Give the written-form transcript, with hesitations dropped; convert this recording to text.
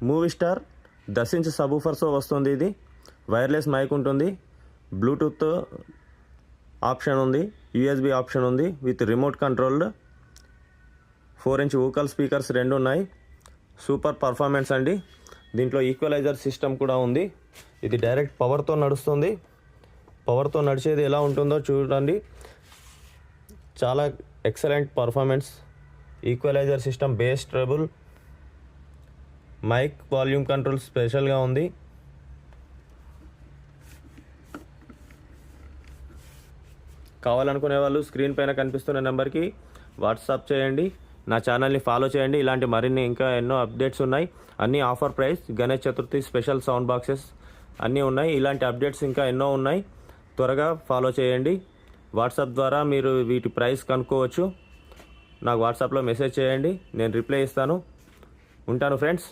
Movie star 10 inch సబూఫర్స్తో వస్తుంది. ఇది wireless mic ఉంటుంది, బ్లూటూత్ ఆప్షన్ ఉంది, USB ఆప్షన్ ఉంది with remote controlled. 4 inch vocal speakers 2 ఉన్నాయి. సూపర్ పర్ఫార్మెన్స్ అండి. దీంట్లో ఈక్వలైజర్ సిస్టమ్ కూడా ఉంది. ఇది డైరెక్ట్ పవర్తో నడుస్తుంది. పవర్తో నడిచేది ఎలా ఉంటుందో చూడండి. చాలా excellent performance. Equaliser system, bass treble, mic volume control స్పెషల్గా ఉంది. కావాలనుకునే వాళ్ళు స్క్రీన్ పైన కనిపిస్తున్న నెంబర్కి వాట్సాప్ చేయండి. నా ఛానల్ని ఫాలో చేయండి. ఇలాంటి మరిన్ని ఇంకా ఎన్నో అప్డేట్స్ ఉన్నాయి. అన్నీ offer price. Ganesh Chaturthi special sound boxes అన్నీ ఉన్నాయి. ఇలాంటి అప్డేట్స్ ఇంకా ఎన్నో ఉన్నాయి. త్వరగా ఫాలో చేయండి. వాట్సాప్ ద్వారా మీరు వీటి ప్రైస్ కనుక్కోవచ్చు. నాకు వాట్సాప్లో మెసేజ్ చేయండి, నేను రిప్లై ఇస్తాను. ఉంటాను ఫ్రెండ్స్.